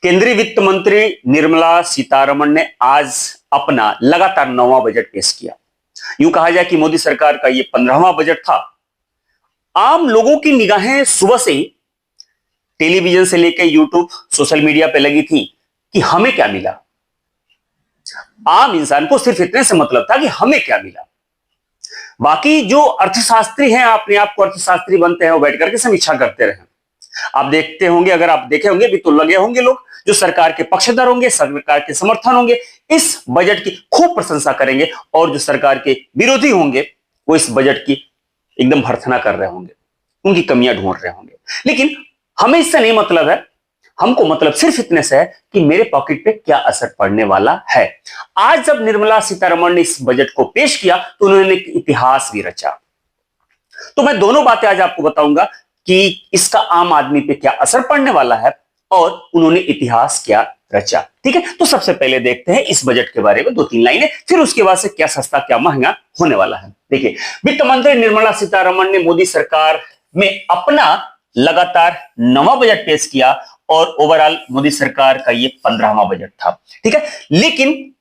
केंद्रीय वित्त मंत्री निर्मला सीतारमण ने आज अपना लगातार 9वां बजट पेश किया। यूं कहा जाए कि मोदी सरकार का यह 15वां बजट था। आम लोगों की निगाहें सुबह से ही टेलीविजन से लेकर यूट्यूब, सोशल मीडिया पे लगी थी कि हमें क्या मिला। आम इंसान को सिर्फ इतने से मतलब था कि हमें क्या मिला। बाकी जो अर्थशास्त्री हैं, अपने आप को अर्थशास्त्री बनते हैं, वो बैठ करके समीक्षा करते रहे। आप देखते होंगे, अगर आप देखे होंगे भी तो लगे होंगे लोग जो सरकार के पक्षधर होंगे, सरकार के समर्थन होंगे, इस बजट की खूब प्रशंसा करेंगे, और जो सरकार के विरोधी होंगे वो इस बजट की एकदम भर्त्सना कर रहे होंगे, उनकी कमियां ढूंढ रहे होंगे। लेकिन हमें इससे नहीं मतलब है। हमको मतलब सिर्फ इतने से है कि मेरे पॉकेट पे क्या असर पड़ने वाला है। आज जब निर्मला सीतारमण ने इस बजट को पेश किया तो उन्होंने एक इतिहास भी रचा। तो मैं दोनों बातें आज आपको बताऊंगा कि इसका आम आदमी पे क्या असर पड़ने वाला है और उन्होंने इतिहास क्या रचा। ठीक है, तो सबसे पहले देखते हैं इस बजट के बारे में 2-3 लाइनें, फिर उसके बाद से क्या सस्ता क्या महंगा होने वाला है। देखिए, वित्त मंत्री निर्मला सीतारमण ने मोदी सरकार में अपना लगातार 9वां बजट पेश किया और ओवरऑल मोदी सरकार का ये 15वां बजट था। ठीक है, लेकिन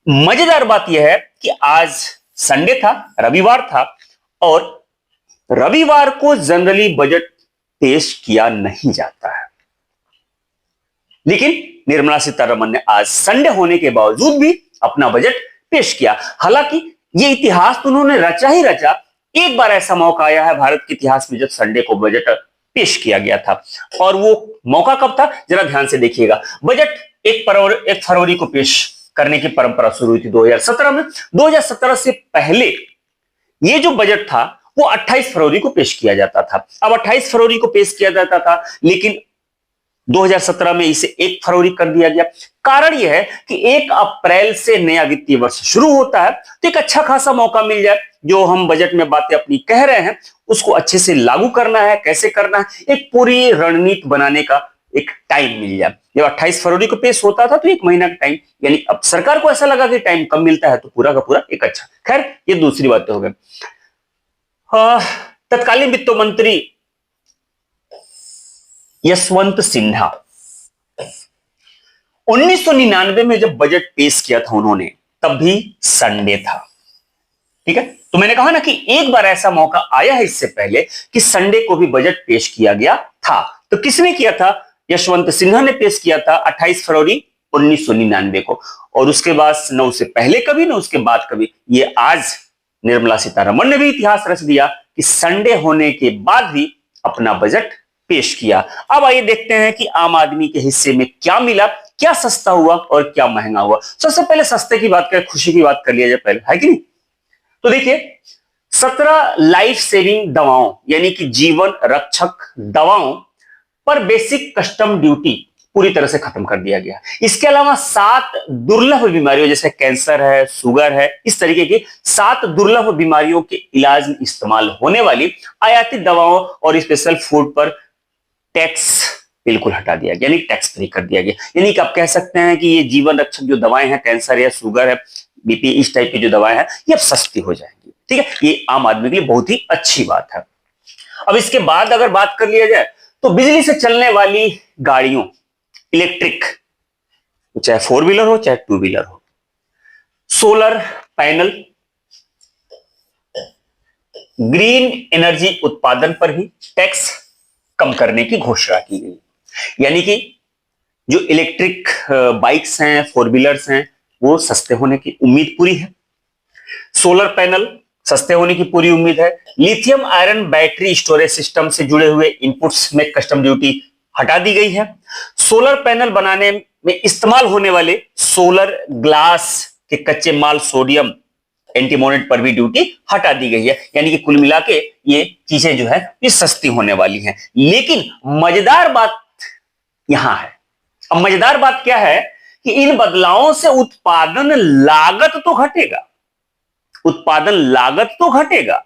मजेदार बात यह है कि आज संडे था, रविवार था, और रविवार को जनरली बजट पेश किया नहीं जाता है। लेकिन निर्मला सीतारमण ने आज संडे होने के बावजूद भी अपना बजट पेश किया। हालांकि यह इतिहास तो उन्होंने रचा ही रचा। एक बार ऐसा मौका आया है भारत के इतिहास में जब संडे को बजट पेश किया गया था, और वो मौका कब था, जरा ध्यान से देखिएगा। बजट 1 फरवरी को पेश करने की परंपरा शुरू हुई थी 2017 में। 2017 से पहले ये जो बजट था वो 28 फरवरी को पेश किया जाता था। अब 28 फरवरी को पेश किया जाता था, लेकिन 2017 में इसे 1 फरवरी कर दिया गया। कारण यह है कि 1 अप्रैल से नया वित्तीय वर्ष शुरू होता है, तो एक अच्छा खासा मौका मिल जाए, जो हम बजट में बातें अपनी कह रहे हैं उसको अच्छे से लागू करना है, कैसे करना है, एक पूरी रणनीति बनाने का एक टाइम मिल जाए। जब 28 फरवरी को पेश होता था तो 1 महीना का टाइम, यानी अब सरकार को ऐसा लगा कि टाइम कम मिलता है तो पूरा का पूरा एक अच्छा। खैर, ये दूसरी बातें हो गई। तत्कालीन वित्त मंत्री यशवंत सिन्हा 1999 में जब बजट पेश किया था उन्होंने, तब भी संडे था। ठीक है, तो मैंने कहा ना कि एक बार ऐसा मौका आया है इससे पहले कि संडे को भी बजट पेश किया गया था। तो किसने किया था? यशवंत सिन्हा ने पेश किया था 28 फरवरी 1999 को, और उसके बाद न उससे पहले कभी न उसके बाद कभी। ये आज निर्मला सीतारमण ने भी इतिहास रच दिया कि संडे होने के बाद भी अपना बजट पेश किया। अब आइए देखते हैं कि आम आदमी के हिस्से में क्या मिला, क्या सस्ता हुआ और क्या महंगा हुआ। सबसे पहले सस्ते की बात करें, खुशी की बात कर लिया जाए पहले, है कि नहीं? तो देखिए, 17 लाइफ सेविंग दवाओं यानी कि जीवन रक्षक दवाओं पर बेसिक कस्टम ड्यूटी पूरी तरह से खत्म कर दिया गया। इसके अलावा 7 दुर्लभ बीमारियों जैसे कैंसर है, शुगर है, इस तरीके की 7 दुर्लभ बीमारियों के इलाज में इस्तेमाल होने वाली आयातित दवाओं और स्पेशल फूड पर टैक्स बिल्कुल हटा दिया गया, यानी टैक्स फ्री कर दिया गया। यानी कि आप कह सकते हैं कि ये जीवन रक्षक जो दवाएं हैं, कैंसर है, शुगर है, बीपी, इस टाइप की जो दवाएं हैं, ये अब सस्ती हो जाएंगी। ठीक है, ये आम आदमी के लिए बहुत ही अच्छी बात है। अब इसके बाद अगर बात कर लिया जाए तो बिजली से चलने वाली गाड़ियों, इलेक्ट्रिक, चाहे 4 व्हीलर हो चाहे 2 व्हीलर हो, सोलर पैनल, ग्रीन एनर्जी उत्पादन पर भी टैक्स कम करने की घोषणा की गई। यानी कि जो इलेक्ट्रिक बाइक्स हैं, 4 व्हीलर्स हैं, वो सस्ते होने की उम्मीद पूरी है। सोलर पैनल सस्ते होने की पूरी उम्मीद है। Lithium iron battery storage system से जुड़े हुए इनपुट्स में कस्टम ड्यूटी हटा दी गई है। सोलर पैनल बनाने में इस्तेमाल होने वाले सोलर ग्लास के कच्चे माल, सोडियम एंटीमोनेट पर भी ड्यूटी हटा दी गई है। यानी कि कुल मिला के ये चीजें जो है ये सस्ती होने वाली हैं। लेकिन मजेदार बात यहां है। अब मजेदार बात क्या है कि इन बदलावों से उत्पादन लागत तो घटेगा, उत्पादन लागत तो घटेगा,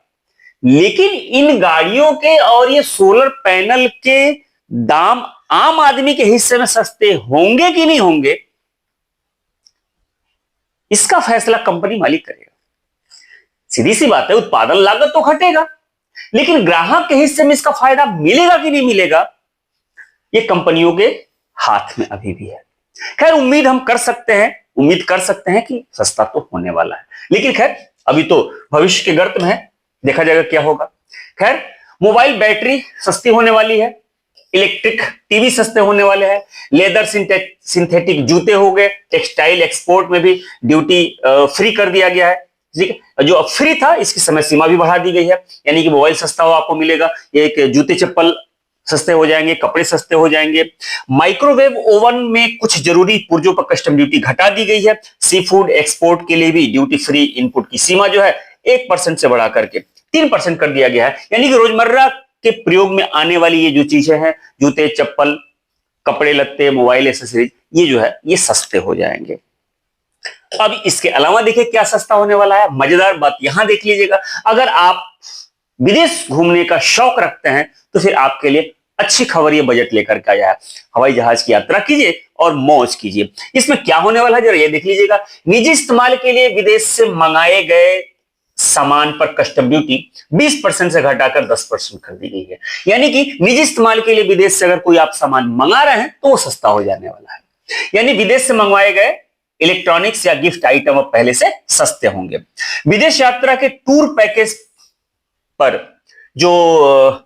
लेकिन इन गाड़ियों के और ये सोलर पैनल के दाम आम आदमी के हिस्से में सस्ते होंगे कि नहीं होंगे, इसका फैसला कंपनी मालिक करेगा। सीधी सी बात है, उत्पादन लागत तो घटेगा, लेकिन ग्राहक के हिस्से में इसका फायदा मिलेगा कि नहीं मिलेगा, ये कंपनियों के हाथ में अभी भी है। खैर उम्मीद कर सकते हैं कि सस्ता तो होने वाला है, लेकिन खैर अभी तो भविष्य के गर्त में है, देखा जाएगा क्या होगा। खैर मोबाइल बैटरी सस्ती होने वाली है, इलेक्ट्रिक टीवी सस्ते होने वाले हैं, लेदर सिंथेटिक जूते हो गए, टेक्सटाइल एक्सपोर्ट में भी ड्यूटी फ्री कर दिया गया है। ठीक है, जो अब फ्री था इसकी समय सीमा भी बढ़ा दी गई है, यानी कि मोबाइल सस्ता हो आपको मिलेगा, एक जूते चप्पल सस्ते हो जाएंगे, कपड़े सस्ते हो जाएंगे। माइक्रोवेव ओवन में कुछ जरूरी पुर्जों पर कस्टम ड्यूटी घटा दी गई है। सी फूड एक्सपोर्ट के लिए भी ड्यूटी फ्री इनपुट की सीमा जो है 1% से बढ़ा करके 3% कर दिया गया है, यानी कि रोजमर्रा के प्रयोग में आने वाली ये जो चीजें हैं, जूते चप्पल कपड़े लत्ते मोबाइल एसेसरीज, ये जो है ये सस्ते हो जाएंगे। अब इसके अलावा देखिए क्या सस्ता होने वाला है, मजेदार बात यहां देख लीजिएगा। अगर आप विदेश घूमने का शौक रखते हैं तो फिर आपके लिए अच्छी खबर ये बजट लेकर के आया है। हवाई जहाज की यात्रा कीजिए और मौज कीजिए। इसमें क्या होने वाला है जरा ये देख लीजिएगा। निजी इस्तेमाल के लिए विदेश से मंगाए गए सामान पर कस्टम ड्यूटी 20% से घटाकर 10% कर दी गई है, यानी कि निजी इस्तेमाल के लिए विदेश से अगर कोई आप सामान मंगा रहे हैं तो वो सस्ता हो जाने वाला है, यानी विदेश से मंगवाए गए इलेक्ट्रॉनिक्स या गिफ्ट आइटम अब पहले से सस्ते होंगे। विदेश यात्रा के टूर पैकेज पर जो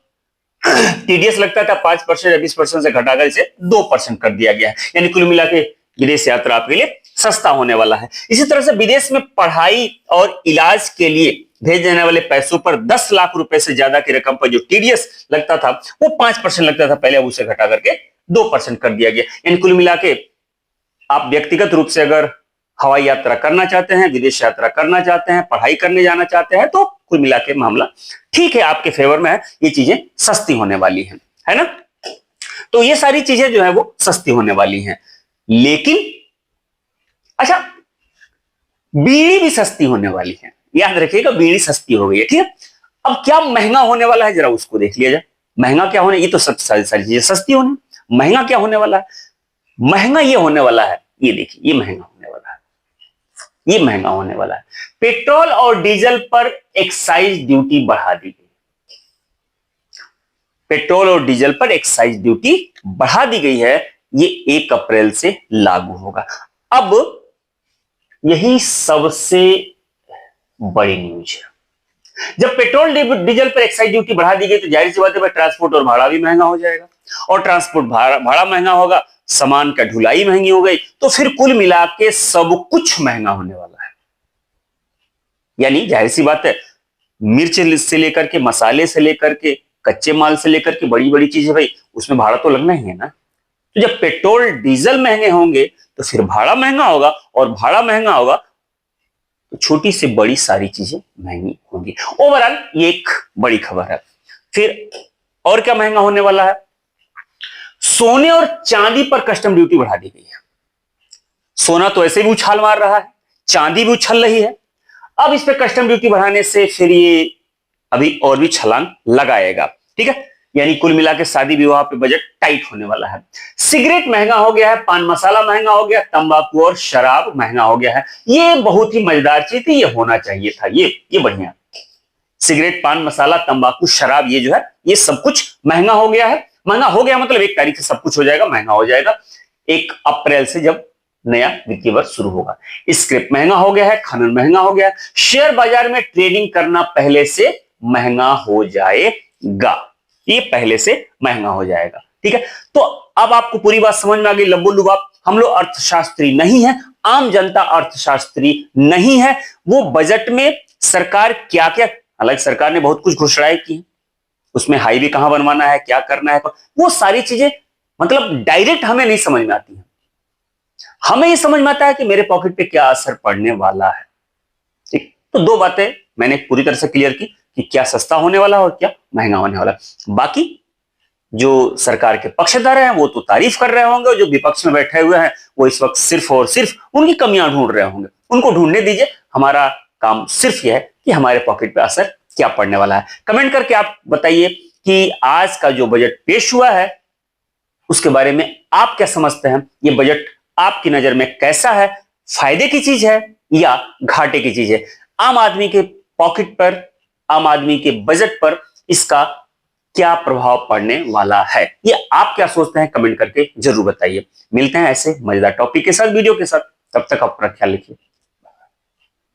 टीडीएस लगता था 5% या 20% से घटाकर इसे 2% कर दिया गया है, यानी कुल मिला के विदेश यात्रा आपके लिए सस्ता होने वाला है। इसी तरह से विदेश में पढ़ाई और इलाज के लिए भेजे जाने वाले पैसों पर 10 लाख रुपए से ज्यादा की रकम पर जो टीडीएस लगता था वो 5% लगता था पहले, अब उसे घटा करके 2% कर दिया गया। यानी कुल मिला के आप व्यक्तिगत रूप से अगर हवाई यात्रा करना चाहते हैं, विदेश यात्रा करना चाहते हैं, पढ़ाई करने जाना चाहते हैं तो कुल मिला के मामला ठीक है, आपके फेवर में है, ये चीजें सस्ती होने वाली हैं, है ना। तो ये सारी चीजें जो है वो सस्ती होने वाली हैं। लेकिन अच्छा, बीड़ी भी सस्ती होने वाली है, याद रखिएगा बीड़ी सस्ती हो गई है, ठीक है। अब क्या महंगा होने वाला है जरा उसको देख लिया जाए। महंगा क्या होने, ये तो सब सारी चीजें सस्ती होने, महंगा क्या होने वाला है, महंगा ये होने वाला है, ये देखिए ये महंगा होने वाला है, ये महंगा होने वाला है। पेट्रोल और डीजल पर एक्साइज ड्यूटी बढ़ा दी गई, पेट्रोल और डीजल पर एक्साइज ड्यूटी बढ़ा दी गई है, ये 1 अप्रैल से लागू होगा। अब यही सबसे बड़ी न्यूज है। जब पेट्रोल डीजल पर एक्साइज ड्यूटी बढ़ा दी गई तो जाहिर सी बात है ट्रांसपोर्ट और भाड़ा भी महंगा हो जाएगा, और ट्रांसपोर्ट भाड़ा महंगा होगा, सामान का ढुलाई महंगी हो गई, तो फिर कुल मिला के सब कुछ महंगा होने वाला है। यानी जाहिर सी बात है मिर्च से लेकर के मसाले से लेकर के कच्चे माल से लेकर के बड़ी बड़ी चीजें, भाई उसमें भाड़ा तो लगना ही है ना। तो जब पेट्रोल डीजल महंगे होंगे तो फिर भाड़ा महंगा होगा, और भाड़ा महंगा होगा तो छोटी से बड़ी सारी चीजें महंगी होंगी। ओवरऑल ये एक बड़ी खबर है। फिर और क्या महंगा होने वाला है, सोने और चांदी पर कस्टम ड्यूटी बढ़ा दी गई है। सोना तो ऐसे भी उछाल मार रहा है, चांदी भी उछल रही है, अब इस पे कस्टम ड्यूटी बढ़ाने से फिर ये अभी और भी छलांग लगाएगा, ठीक है। यानी कुल मिला के शादी विवाह पे बजट टाइट होने वाला है। सिगरेट महंगा हो गया है, पान मसाला महंगा हो गया, तंबाकू और शराब महंगा हो गया है। ये बहुत ही मजेदार चीज थी, ये होना चाहिए था, ये बढ़िया। सिगरेट पान मसाला तंबाकू शराब ये जो है ये सब कुछ महंगा हो गया है। महंगा हो गया मतलब 1 तारीख से सब कुछ हो जाएगा, महंगा हो जाएगा 1 अप्रैल से जब नया वित्तीय वर्ष शुरू होगा। स्क्रैप महंगा हो गया है, खनन महंगा हो गया है, शेयर बाजार में ट्रेडिंग करना पहले से महंगा हो जाएगा, ये पहले से महंगा हो जाएगा, ठीक है। तो अब आपको पूरी बात समझ में आ गई। लब्बू लुबाब, हम लोग अर्थशास्त्री नहीं है, आम जनता अर्थशास्त्री नहीं है। वो बजट में सरकार क्या क्या, हालांकि सरकार ने बहुत कुछ घोषणाएं की, उसमें हाईवे कहां बनवाना है, क्या करना है, वो सारी चीजें मतलब डायरेक्ट हमें नहीं समझ में आती है। हमें ये समझ में आता है कि मेरे पॉकेट पे क्या असर पड़ने वाला है, ठीक। तो 2 बातें मैंने पूरी तरह से क्लियर की कि क्या सस्ता होने वाला है और क्या महंगा होने वाला है। बाकी जो सरकार के पक्षधर हैं वो तो तारीफ कर रहे होंगे, जो विपक्ष में बैठे हुए हैं वो इस वक्त सिर्फ और सिर्फ उनकी कमियां ढूंढ रहे होंगे। उनको ढूंढने दीजिए, हमारा काम सिर्फ यह है कि हमारे पॉकेट पे असर क्या पड़ने वाला है। कमेंट करके आप बताइए कि आज का जो बजट पेश हुआ है उसके बारे में आप क्या समझते हैं। ये बजट आपकी नजर में कैसा है, फायदे की चीज है या घाटे की चीज है। आम आदमी के पॉकेट पर, आम आदमी के बजट पर इसका क्या प्रभाव पड़ने वाला है, ये आप क्या सोचते हैं कमेंट करके जरूर बताइए। मिलते हैं ऐसे मजेदार टॉपिक के साथ, वीडियो के साथ, तब तक अपना ख्याल रखिए।